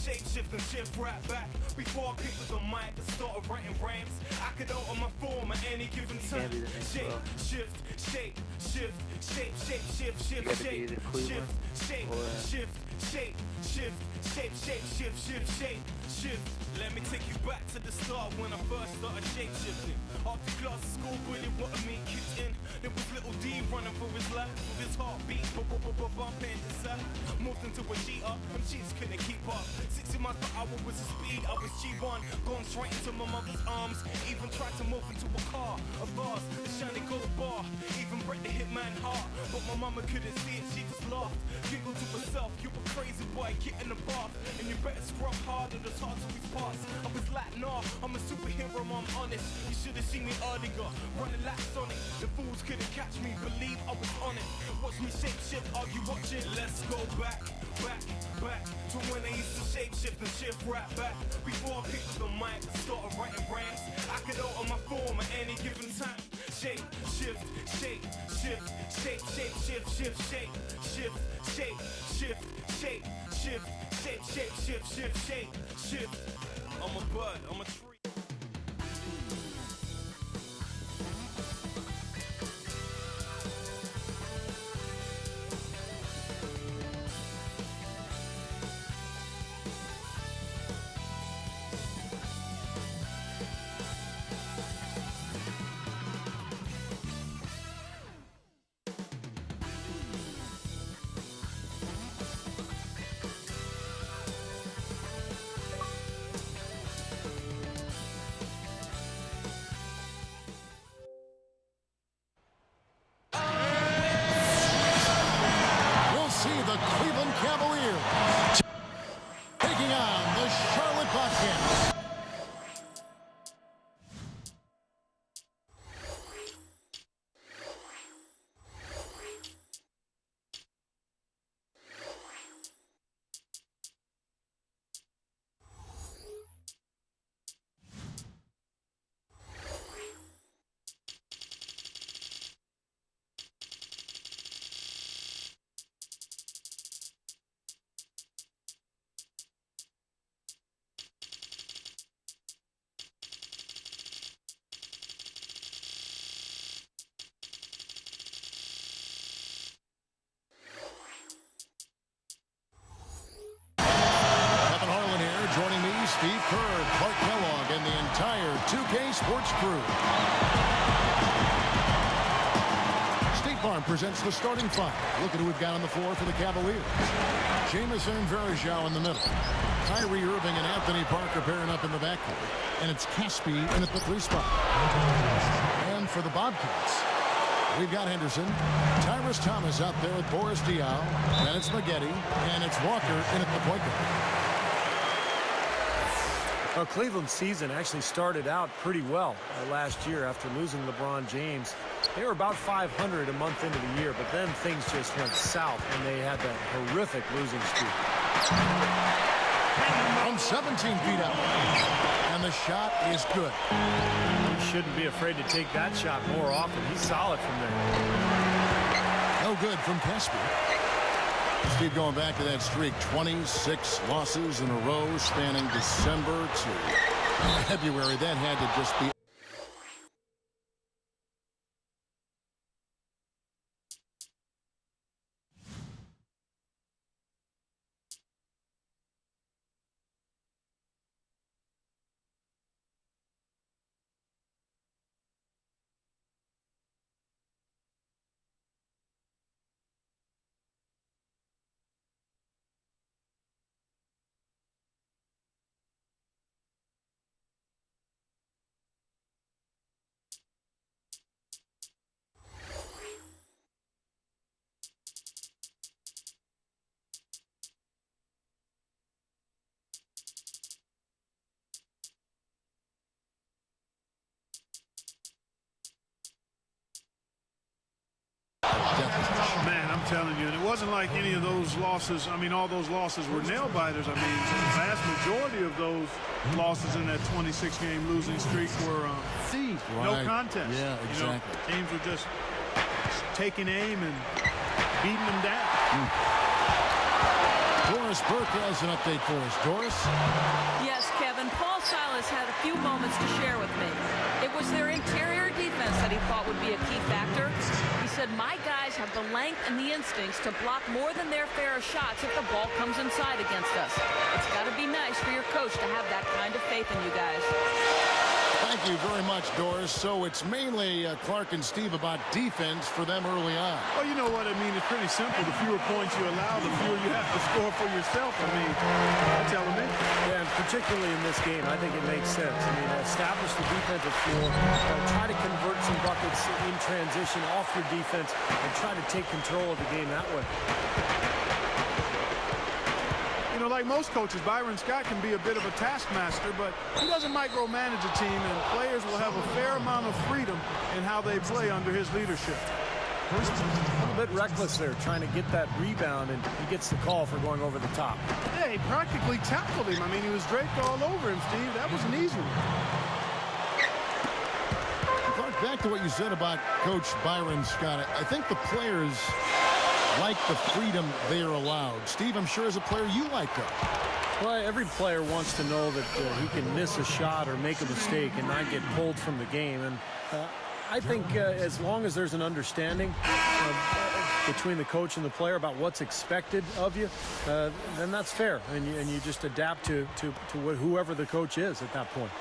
shape shift and shift right back. Before I picked up the mic and started writing rhymes, I could alter my form at any given time. Shape, shift, shape, shift, shape, shape, shift, shift, shape, shift, shape, shift, shape, shift, shape, shape, shift, shift, shape, shift. Let me take you back to the start when I first started shape shifting. After class at school, really wanted me kicked in. There was little D running for his life with his heartbeat, bumping inside. Moved into a cheater, them cheats couldn't keep up. 60 miles per hour was the speed, I was G1, going straight into my mother's arms. Even tried to move into a car, a vase, a shiny gold bar. Even break the hitman heart, but my mama couldn't see it, she just laughed. Giggled to herself, you a crazy boy, get in the bath. And you better scrub harder, the hard to his parts. I was like, nah, I'm a superhero, I'm honest. You should've seen me earlier, running laps on it. The fools couldn't catch me, believe I was on it. Watch me shape shift, are you watching? Let's go back to when I used to shape shift and shift right back. Before I picked up the mic and started writing rhymes, I could alter my form at any given time. Shape, shift, shape, shift, shape, shape, shift, shift, shape, shift, shape, shift, shape, shift, shape, shape, shift, shift, shape, shift. I'm a bud, I'm a tree. The Cleveland Cavaliers taking on the Charlotte Bobcats. Joining me, Steve Kerr, Clark Kellogg, and the entire 2K Sports crew. State Farm presents the starting five. Look at who we've got on the floor for the Cavaliers. Jamison Varejao in the middle. Kyrie Irving and Anthony Parker pairing up in the backcourt. And it's Caspi in at the 3 spot. And for the Bobcats, we've got Henderson, Tyrus Thomas out there with Boris Diaw. Then it's Maggette, and it's Walker in at the point guard. Well, Cleveland's season actually started out pretty well last year after losing LeBron James. They were about 500 a month into the year, but then things just went south, and they had that horrific losing streak. From 17 feet out, and the shot is good. You shouldn't be afraid to take that shot more often. He's solid from there. No good from Caspi. Steve, going back to that streak, 26 losses in a row spanning December to February. That had to just be Man, I'm telling you, and it wasn't like any of those losses. I mean, all those losses were nail-biters. I mean, the vast majority of those losses in that 26-game losing streak were no contest. Yeah, exactly. Teams were just taking aim and beating them down. Doris Burke has an update for us. Doris? Yes, Kevin. Paul Silas had a few moments to share with me. It was their interior defense that he thought would be a key factor. He said, my guys have the length and the instincts to block more than their fair of shots if the ball comes inside against us. It's got to be nice for your coach to have that kind of faith in you guys. Thank you very much, Doris. So it's mainly Clark and Steve about defense for them early on. Well, you know what I mean? It's pretty simple. The fewer points you allow, the fewer you have to score for yourself. I mean, that's elementary. Yeah, and particularly in this game, I think it makes sense. I mean, establish the defensive floor, try to convert some buckets in transition off your defense, and try to take control of the game that way. You know, like most coaches, Byron Scott can be a bit of a taskmaster, but he doesn't micromanage a team, and players will have a fair amount of freedom in how they play under his leadership. A little bit reckless there, trying to get that rebound, and he gets the call for going over the top. Yeah, he practically tackled him. I mean, he was draped all over him, Steve. That was an easy one. Clark, back to what you said about Coach Byron Scott. I think the players like the freedom they are allowed. Steve, I'm sure as a player you like that. Well, every player wants to know that he can miss a shot or make a mistake and not get pulled from the game. And I think as long as there's an understanding between the coach and the player about what's expected of you, then that's fair. And you just adapt to whoever the coach is at that point.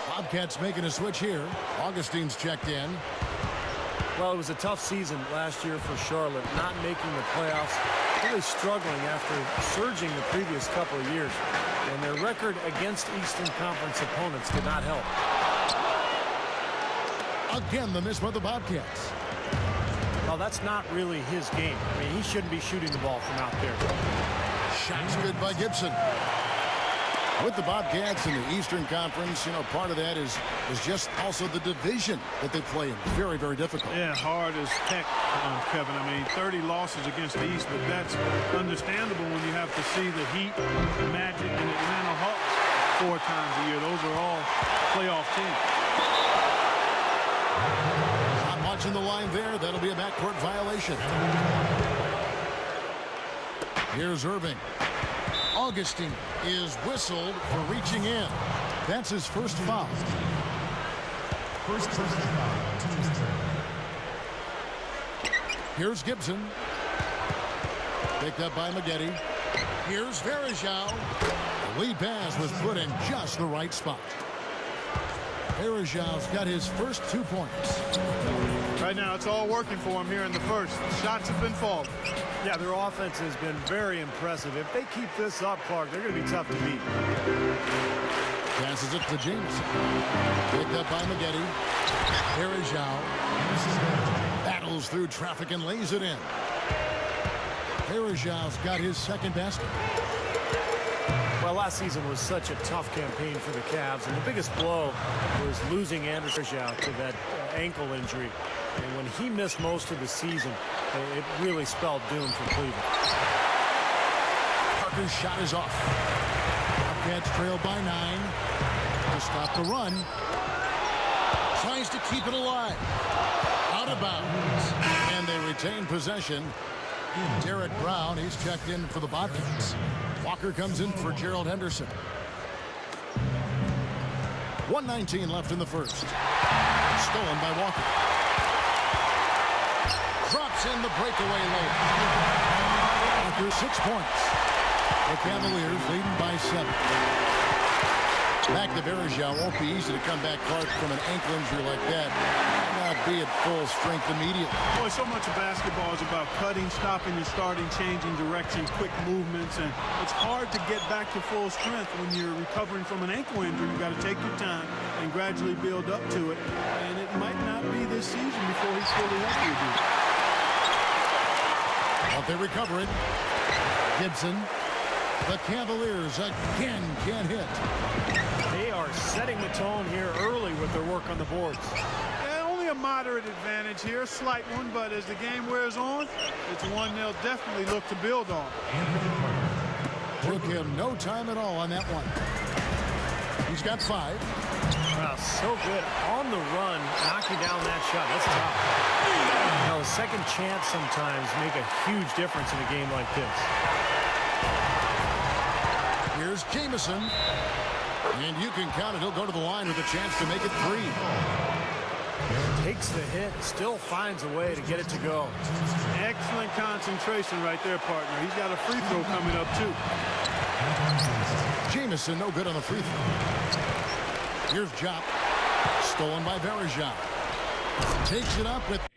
Bobcats making a switch here. Augustine's checked in. Well, it was a tough season last year for Charlotte, not making the playoffs, really struggling after surging the previous couple of years. And their record against Eastern Conference opponents did not help. Again, the miss by the Bobcats. Well, that's not really his game. I mean, he shouldn't be shooting the ball from out there. Shots good by Gibson. With the Bobcats in the Eastern Conference, you know, part of that is just also the division that they play in. Very, very difficult. Yeah, hard as heck, Kevin. I mean, 30 losses against the East, but that's understandable when you have to see the Heat, the Magic, and the Atlanta Hawks 4 times a year. Those are all playoff teams. Not watching the line there. That'll be a backcourt violation. Here's Irving. Augustine is whistled for reaching in. That's his first foul. First foul. Here's Gibson. Picked up by Maggette. Here's Verajao. The lead pass was put in just the right spot. Verajao's got his first 2 points. Right now, it's all working for him here in the first. Shots have been falling. Yeah, their offense has been very impressive. If they keep this up, Clark, they're going to be tough to beat. Passes it to Jameson. Picked up by Maggette. Verajao battles through traffic and lays it in. Verajao's got his second basket. Well, last season was such a tough campaign for the Cavs, and the biggest blow was losing Anderson to that ankle injury. And when he missed most of the season, it really spelled doom for Cleveland. Parker's shot is off. Bobcats trail by 9 to stop the run. Tries to keep it alive. Out of bounds. And they retain possession. Derek Brown, he's checked in for the Bobcats. Walker comes in for Gerald Henderson. 1:19 left in the first. Stolen by Walker. Drops in the breakaway lane. Walker 6 points. The Cavaliers leading by 7. Back to Verajao. Won't be easy to come back, Clark, from an ankle injury like that. Not be at full strength immediately. Boy, so much of basketball is about cutting, stopping, and starting, changing direction, quick movements, and it's hard to get back to full strength when you're recovering from an ankle injury. You got to take your time and gradually build up to it, and it might not be this season before he's fully healthy again. But they recover it. Gibson. The Cavaliers again can't hit. They are setting the tone here early with their work on the boards. Yeah, only a moderate advantage here, a slight one, but as the game wears on, it's one they'll definitely look to build on. Took him no time at all on that one. He's got 5. Wow, so good on the run, knocking down that shot. That's tough. You know, a second chance sometimes make a huge difference in a game like this. Here's Jamison. And you can count it. He'll go to the line with a chance to make it 3. Takes the hit, still finds a way to get it to go. Excellent concentration right there, partner. He's got a free throw coming up, too. Jamison no good on the free throw. Here's Jop. Stolen by Verejao. Takes it up with